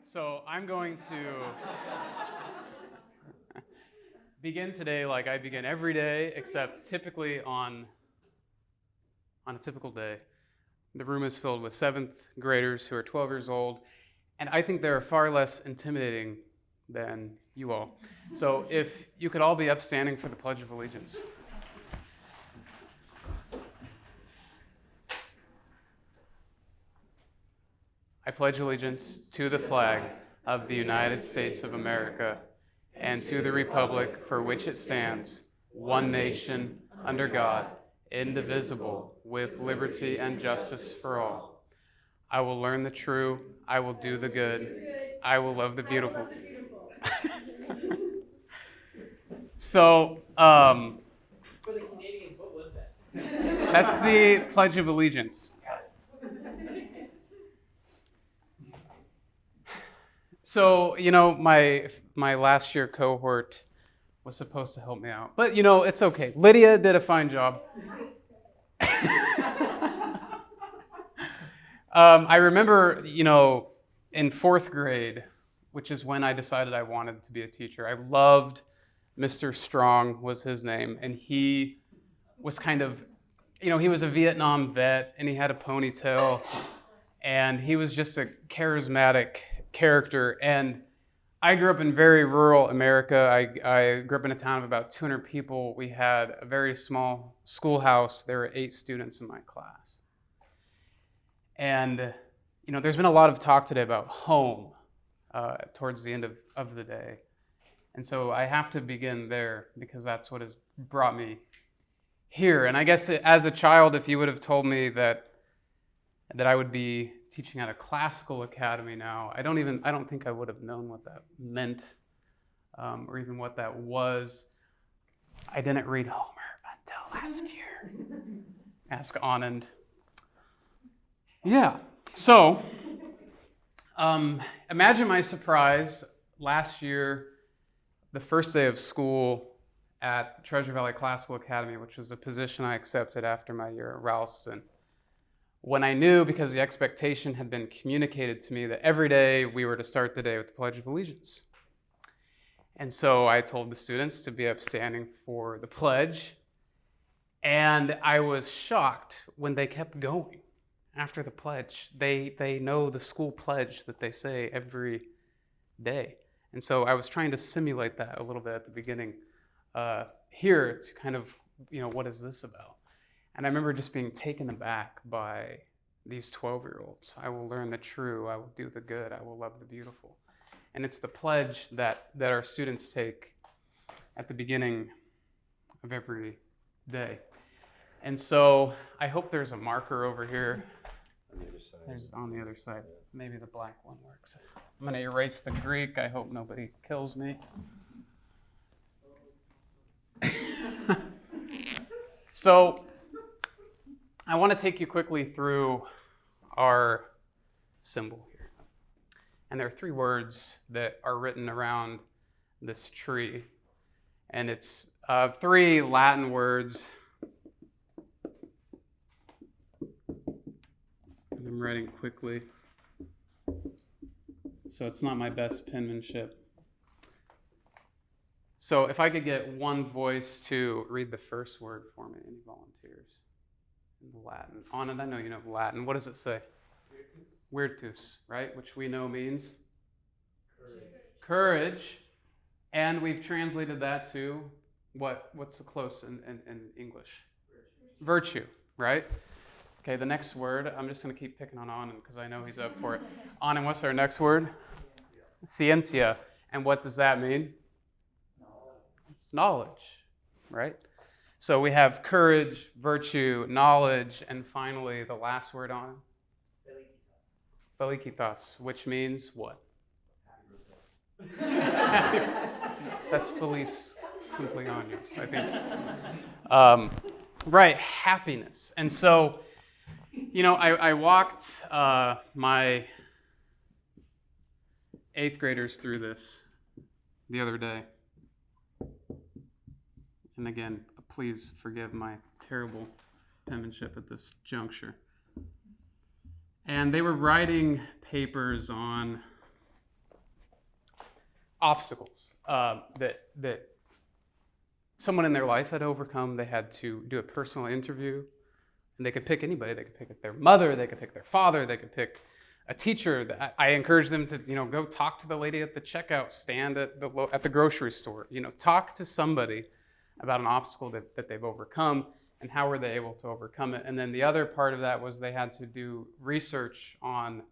So I'm going to begin today like I begin every day, except typically on a typical day. The room is filled with 7th graders who are 12 years old, and I think they're far less intimidating than you all. So if you could all be upstanding for the Pledge of Allegiance. I pledge allegiance to the flag of the United States of America and to the republic for which it stands, one nation, under God, indivisible, with liberty and justice for all. I will learn the true, I will do the good, I will love the beautiful. So, For the Canadians, what was that? that's the Pledge of Allegiance. So, my last year cohort was supposed to help me out. But, it's okay. Lydia did a fine job. I remember, in 4th grade, which is when I decided I wanted to be a teacher, I loved Mr. Strong was his name. And he was kind of, he was a Vietnam vet and he had a ponytail. And he was just a charismatic character. And I grew up in very rural America. I grew up in a town of about 200 people. We had a very small schoolhouse. There were 8 students in my class. And, there's been a lot of talk today about home towards the end of the day. And so I have to begin there because that's what has brought me here. And I guess as a child, if you would have told me that I would be teaching at a classical academy now, I don't think I would have known what that meant or even what that was. I didn't read Homer until last year. Ask Anand. Yeah, so imagine my surprise last year, the first day of school at Treasure Valley Classical Academy, which was a position I accepted after my year at Ralston. When I knew, because the expectation had been communicated to me, that every day we were to start the day with the Pledge of Allegiance. And so I told the students to be upstanding for the pledge, and I was shocked when they kept going after the pledge. They know the school pledge that they say every day. And so I was trying to simulate that a little bit at the beginning here to kind of, what is this about? And I remember just being taken aback by these 12-year-olds. I will learn the true, I will do the good, I will love the beautiful. And it's the pledge that our students take at the beginning of every day. And so I hope there's a marker over here. On the other side. There's on the other side. Maybe the black one works. I'm going to erase the Greek. I hope nobody kills me. So I want to take you quickly through our symbol here. And there are 3 words that are written around this tree. And it's 3 Latin words. And I'm writing quickly, so it's not my best penmanship. So if I could get one voice to read the first word for me. Any volunteers? In Latin. Anand, I know you know Latin. What does it say? Virtus, right? Which we know means? Courage. And we've translated that to what's the close in English? Virtue, right? Okay, the next word, I'm just going to keep picking on Anand because I know he's up for it. Anand, what's our next word? Scientia. And what does that mean? Knowledge, right? So we have courage, virtue, knowledge, and finally the last word on Felicitas, which means what? That's Feliz cumpleaños, I think. Right, happiness. And so, I walked my 8th graders through this the other day. And again, please forgive my terrible penmanship at this juncture. And they were writing papers on obstacles that someone in their life had overcome. They had to do a personal interview, and they could pick anybody. They could pick their mother, they could pick their father, they could pick a teacher. I encourage them to, go talk to the lady at the checkout stand at the grocery store. Talk to somebody about an obstacle that they've overcome and how were they able to overcome it. And then the other part of that was they had to do research on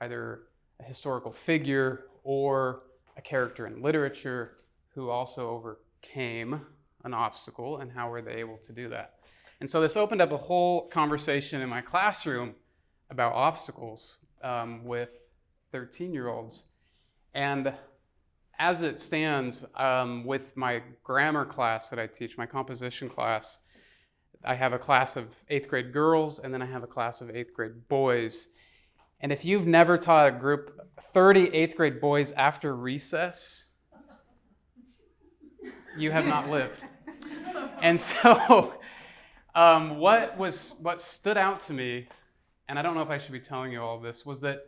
either a historical figure or a character in literature who also overcame an obstacle, and how were they able to do that. And so this opened up a whole conversation in my classroom about obstacles with 13-year-olds. And as it stands, with my grammar class that I teach, my composition class, I have a class of 8th grade girls, and then I have a class of 8th grade boys. And if you've never taught a group 30 8th grade boys after recess, you have not lived. And so what stood out to me, and I don't know if I should be telling you all this, was that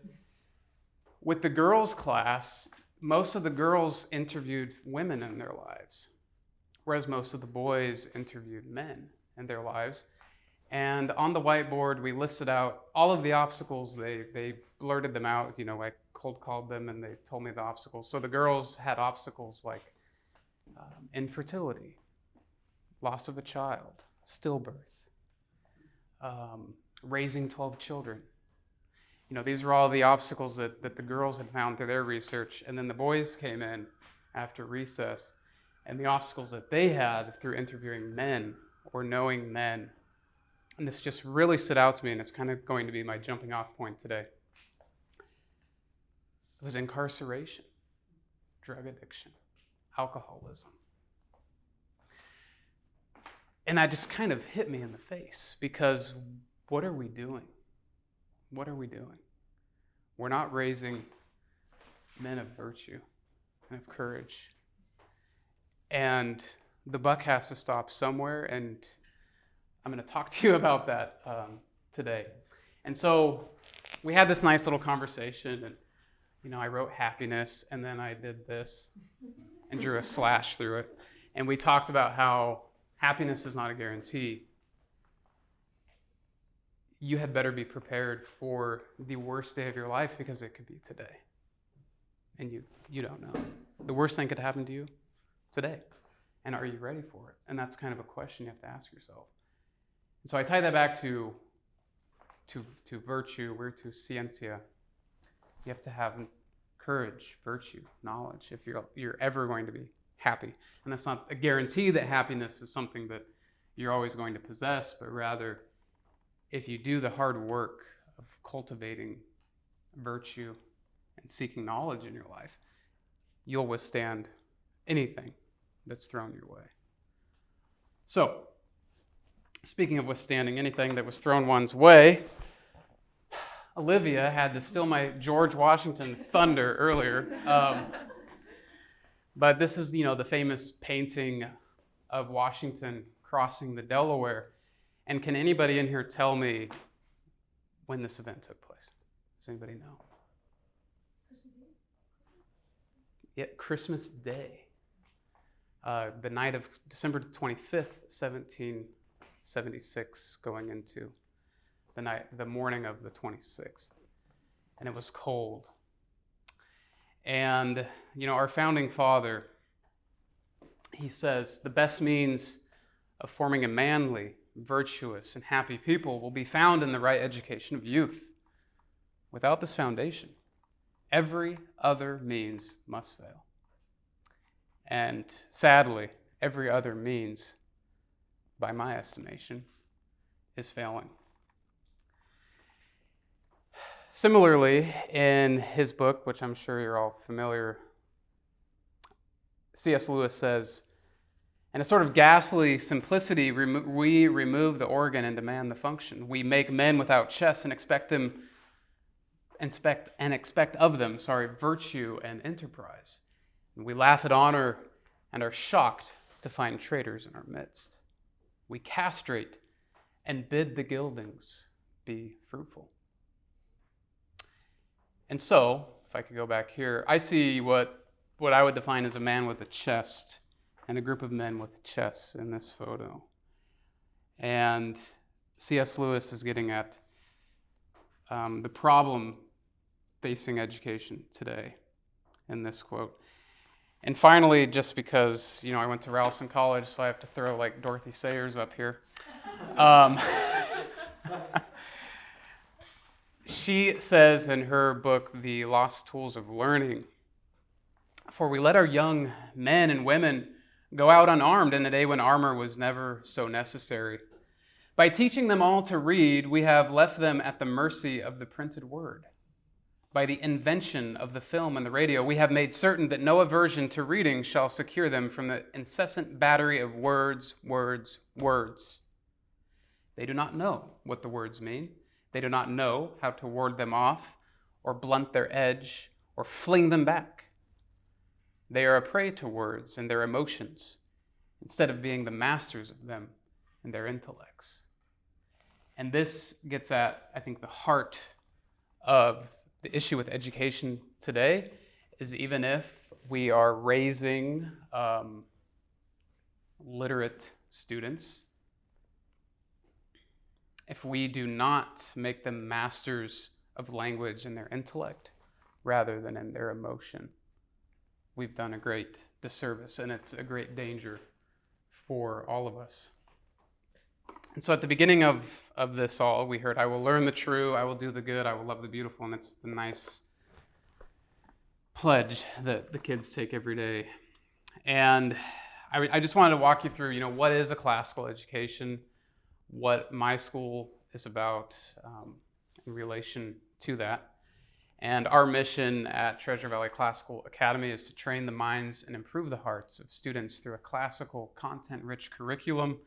with the girls' class, most of the girls interviewed women in their lives, whereas most of the boys interviewed men in their lives. And on the whiteboard, we listed out all of the obstacles. They blurted them out. I cold called them, and they told me the obstacles. So the girls had obstacles like infertility, loss of a child, stillbirth, raising 12 children. These were all the obstacles that the girls had found through their research. And then the boys came in after recess, and the obstacles that they had through interviewing men or knowing men. And this just really stood out to me, and it's kind of going to be my jumping off point today. It was incarceration, drug addiction, alcoholism. And that just kind of hit me in the face, because what are we doing? What are we doing? We're not raising men of virtue and of courage. And the buck has to stop somewhere, and I'm going to talk to you about that today. And so we had this nice little conversation, and I wrote happiness, and then I did this and drew a slash through it. And we talked about how happiness is not a guarantee. You had better be prepared for the worst day of your life, because it could be today. And you don't know. The worst thing could happen to you today. And are you ready for it? And that's kind of a question you have to ask yourself. And so I tie that back to virtue, virtu scientia. You have to have courage, virtue, knowledge, if you're ever going to be happy. And that's not a guarantee that happiness is something that you're always going to possess, but rather, if you do the hard work of cultivating virtue and seeking knowledge in your life, you'll withstand anything that's thrown your way. So, speaking of withstanding anything that was thrown one's way, Olivia had to steal my George Washington thunder earlier. But this is, the famous painting of Washington crossing the Delaware. And can anybody in here tell me when this event took place? Does anybody know? Christmas Eve? Yeah, Christmas Day. The night of December 25th, 1776, going into the morning of the 26th. And it was cold. And, our founding father, he says, the best means of forming a manly, virtuous, and happy people will be found in the right education of youth. Without this foundation, every other means must fail. And sadly, every other means, by my estimation, is failing. Similarly, in his book, which I'm sure you're all familiar, C.S. Lewis says, in a sort of ghastly simplicity, we remove the organ and demand the function. We make men without chests and expect of them virtue and enterprise. And we laugh at honor and are shocked to find traitors in our midst. We castrate and bid the gildings be fruitful. And so, if I could go back here, I see what what I would define as a man with a chest and a group of men with chests in this photo. And C.S. Lewis is getting at the problem facing education today in this quote. And finally, just because, I went to Ralston College, so I have to throw like Dorothy Sayers up here. She says in her book, The Lost Tools of Learning, "For we let our young men and women go out unarmed in a day when armor was never so necessary. By teaching them all to read, we have left them at the mercy of the printed word. By the invention of the film and the radio, we have made certain that no aversion to reading shall secure them from the incessant battery of words, words, words. They do not know what the words mean. They do not know how to ward them off or blunt their edge or fling them back. They are a prey to words and their emotions instead of being the masters of them and their intellects." And this gets at, I think, the heart of the issue with education today is even if we are raising literate students, if we do not make them masters of language and their intellect rather than in their emotion, we've done a great disservice, and it's a great danger for all of us. And so at the beginning of this all, we heard, "I will learn the true, I will do the good, I will love the beautiful," and it's the nice pledge that the kids take every day. And I just wanted to walk you through, what is a classical education, what my school is about in relation to that. And our mission at Treasure Valley Classical Academy is to train the minds and improve the hearts of students through a classical, content-rich curriculum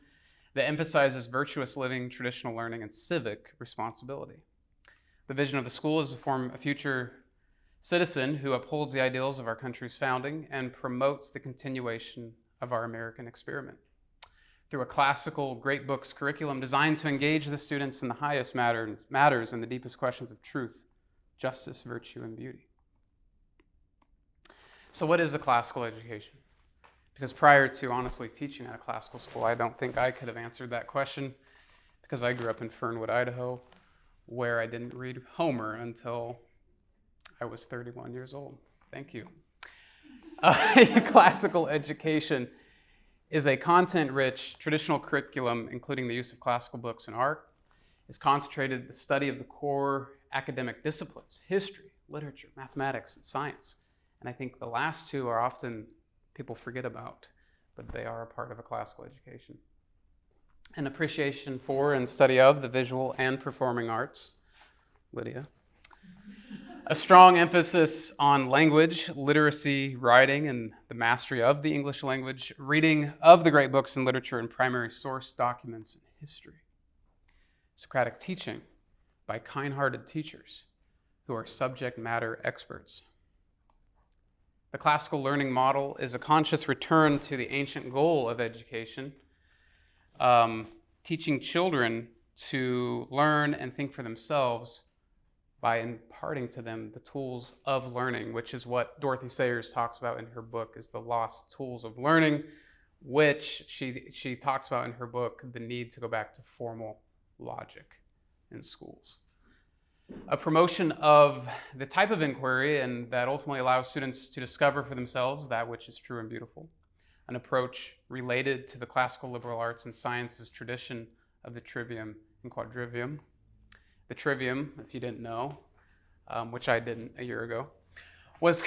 that emphasizes virtuous living, traditional learning, and civic responsibility. The vision of the school is to form a future citizen who upholds the ideals of our country's founding and promotes the continuation of our American experiment. Through a classical, great books curriculum designed to engage the students in the highest matters and the deepest questions of truth, justice, virtue, and beauty. So what is a classical education? Because prior to honestly teaching at a classical school, I don't think I could have answered that question because I grew up in Fernwood, Idaho, where I didn't read Homer until I was 31 years old. Thank you. Classical education is a content-rich traditional curriculum, including the use of classical books and art. It's concentrated the study of the core academic disciplines, history, literature, mathematics, and science. And I think the last two are often people forget about, but they are a part of a classical education. An appreciation for and study of the visual and performing arts, Lydia. A strong emphasis on language, literacy, writing, and the mastery of the English language, reading of the great books and literature and primary source documents and history. Socratic teaching by kind-hearted teachers who are subject matter experts. The classical learning model is a conscious return to the ancient goal of education, teaching children to learn and think for themselves by imparting to them the tools of learning, which is what Dorothy Sayers talks about in her book, is the lost tools of learning, which she talks about in her book, the need to go back to formal logic in schools. A promotion of the type of inquiry and that ultimately allows students to discover for themselves that which is true and beautiful. An approach related to the classical liberal arts and sciences tradition of the trivium and quadrivium. The trivium, if you didn't know, which I didn't a year ago, was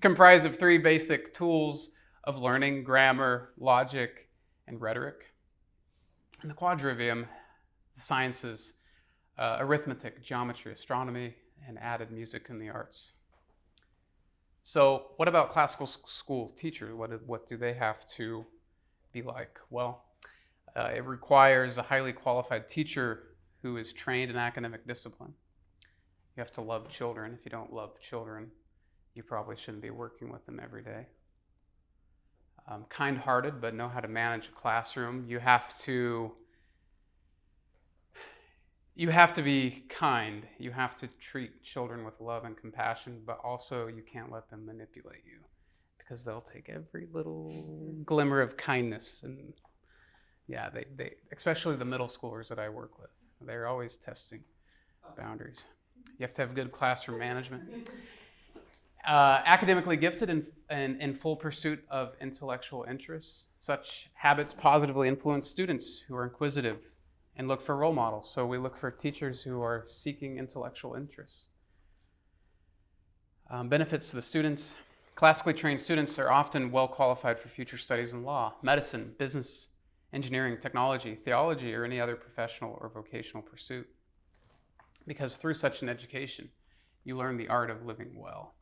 comprised of three basic tools of learning: grammar, logic, and rhetoric. And the quadrivium, the sciences, arithmetic, geometry, astronomy, and added music and the arts. So what about classical school teachers? What do they have to be like? Well, it requires a highly qualified teacher who is trained in academic discipline. You have to love children. If you don't love children, you probably shouldn't be working with them every day. Kind-hearted, but know how to manage a classroom. You have to you have to be kind. You have to treat children with love and compassion, but also you can't let them manipulate you because they'll take every little glimmer of kindness. And yeah, they especially the middle schoolers that I work with, they're always testing boundaries. You have to have good classroom management. Academically gifted and in full pursuit of intellectual interests. Such habits positively influence students who are inquisitive and look for role models. So we look for teachers who are seeking intellectual interests. Benefits to the students. Classically trained students are often well qualified for future studies in law, medicine, business, engineering, technology, theology, or any other professional or vocational pursuit. Because through such an education, you learn the art of living well.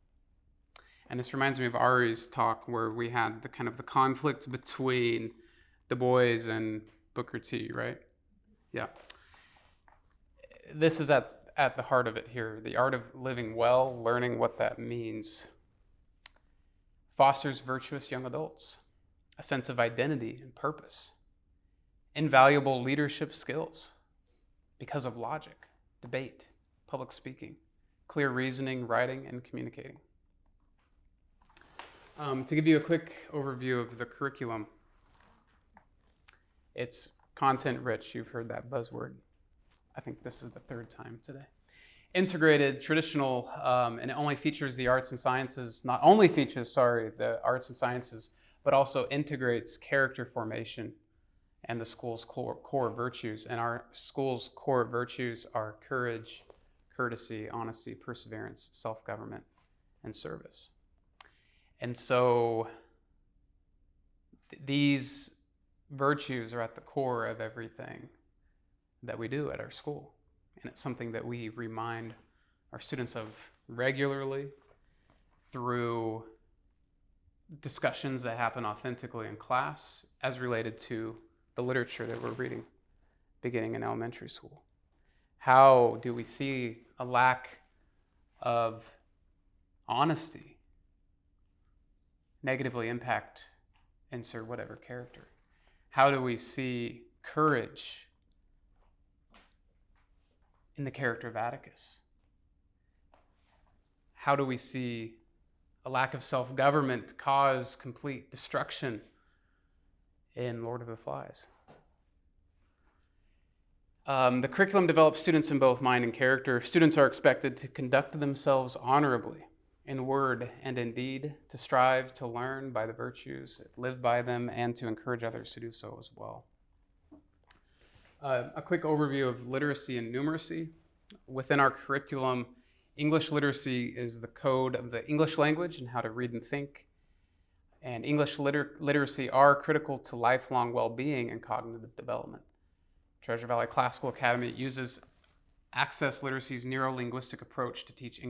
And this reminds me of Ari's talk where we had the kind of the conflict between Du Bois and Booker T, right? Yeah. This is at the heart of it here. The art of living well, learning what that means, fosters virtuous young adults, a sense of identity and purpose, invaluable leadership skills because of logic, debate, public speaking, clear reasoning, writing, and communicating. To give you a quick overview of the curriculum, it's content rich. You've heard that buzzword. I think this is the third time today. Integrated, traditional, and it only features the arts and sciences, not only features, the arts and sciences, but also integrates character formation and the school's core virtues. And our school's core virtues are courage, courtesy, honesty, perseverance, self-government, and service. And so these virtues are at the core of everything that we do at our school. And it's something that we remind our students of regularly through discussions that happen authentically in class as related to the literature that we're reading beginning in elementary school. How do we see a lack of honesty negatively impact insert whatever character? How do we see courage in the character of Atticus? How do we see a lack of self-government cause complete destruction in Lord of the Flies? The curriculum develops students in both mind and character. Students are expected to conduct themselves honorably in word and in deed, to strive to learn by the virtues, live by them, and to encourage others to do so as well. A quick overview of literacy and numeracy. Within our curriculum, English literacy is the code of the English language and how to read and think. And English literacy are critical to lifelong well-being and cognitive development. Treasure Valley Classical Academy uses Access Literacy's neuro-linguistic approach to teach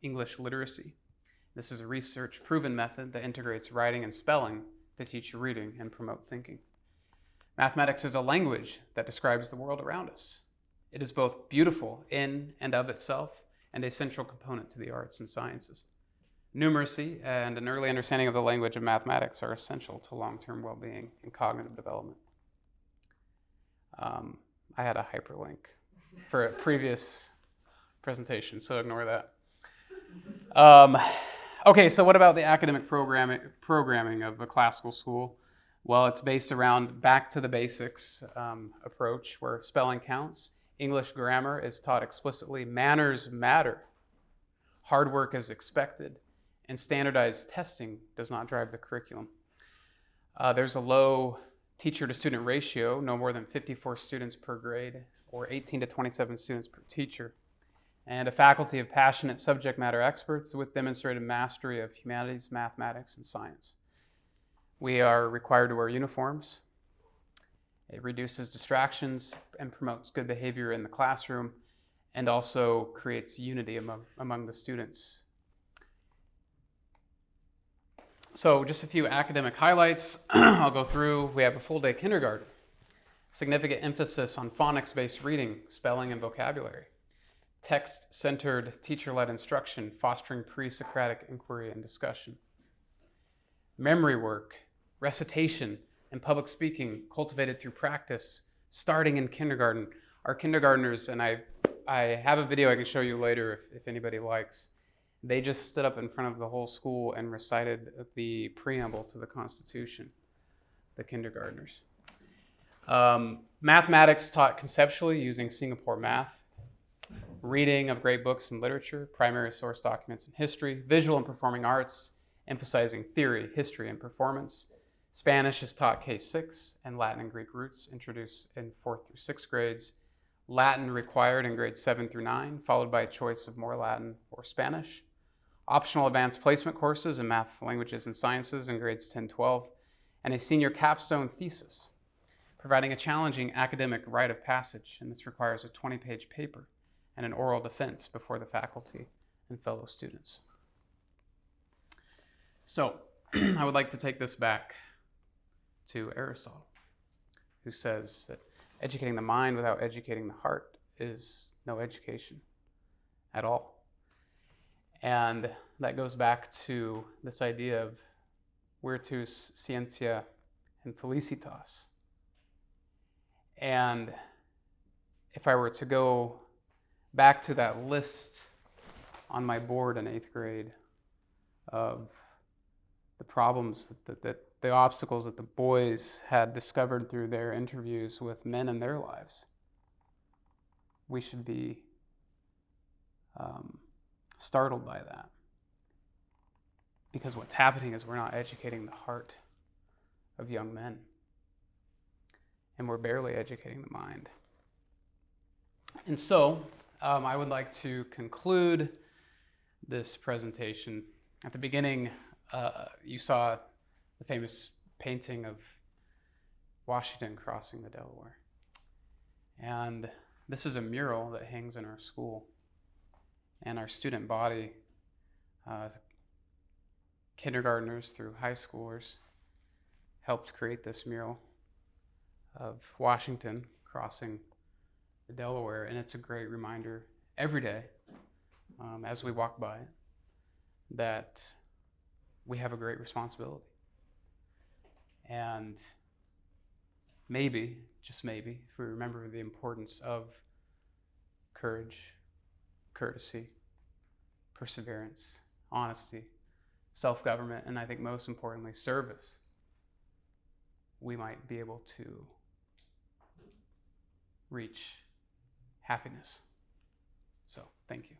English literacy. This is a research-proven method that integrates writing and spelling to teach reading and promote thinking. Mathematics is a language that describes the world around us. It is both beautiful in and of itself and a central component to the arts and sciences. Numeracy and an early understanding of the language of mathematics are essential to long-term well-being and cognitive development. I had a hyperlink for a previous presentation, so ignore that. Okay, so what about the academic programming of a classical school? Well, it's based around back to the basics approach where spelling counts, English grammar is taught explicitly, manners matter, hard work is expected, and standardized testing does not drive the curriculum. There's a low teacher-to-student ratio, no more than 54 students per grade, or 18 to 27 students per teacher, and a faculty of passionate subject matter experts with demonstrated mastery of humanities, mathematics, and science. We are required to wear uniforms. It reduces distractions and promotes good behavior in the classroom, and also creates unity among the students. So just a few academic highlights I'll go through. We have a full day kindergarten, significant emphasis on phonics-based reading, spelling, and vocabulary, text-centered teacher-led instruction, fostering pre-Socratic inquiry and discussion, memory work, recitation, and public speaking cultivated through practice, starting in kindergarten, our kindergartners, and I have a video I can show you later if anybody likes. They just stood up in front of the whole school and recited the preamble to the Constitution, the kindergartners. Mathematics taught conceptually using Singapore math. Reading of great books and literature, primary source documents and history. Visual and performing arts, emphasizing theory, history, and performance. Spanish is taught K-6, and Latin and Greek roots introduced in 4th through 6th grades. Latin required in grades 7 through 9, followed by a choice of more Latin or Spanish. Optional advanced placement courses in math, languages, and sciences in grades 10-12, and a senior capstone thesis, providing a challenging academic rite of passage, and this requires a 20-page paper and an oral defense before the faculty and fellow students. So, I would like to take this back to Aristotle, who says that educating the mind without educating the heart is no education at all. And that goes back to this idea of virtus, scientia, and felicitas. And if I were to go back to that list on my board in 8th grade of the problems, that the obstacles that the boys had discovered through their interviews with men in their lives, we should be startled by that. Because what's happening is we're not educating the heart of young men. And we're barely educating the mind. And so, I would like to conclude this presentation. At the beginning, you saw the famous painting of Washington crossing the Delaware. And this is a mural that hangs in our school. And our student body, kindergartners through high schoolers, helped create this mural of Washington crossing the Delaware. And it's a great reminder every day as we walk by it that we have a great responsibility. And maybe, just maybe, if we remember the importance of courage, courtesy, perseverance, honesty, self-government, and I think most importantly, service, we might be able to reach happiness. So, thank you.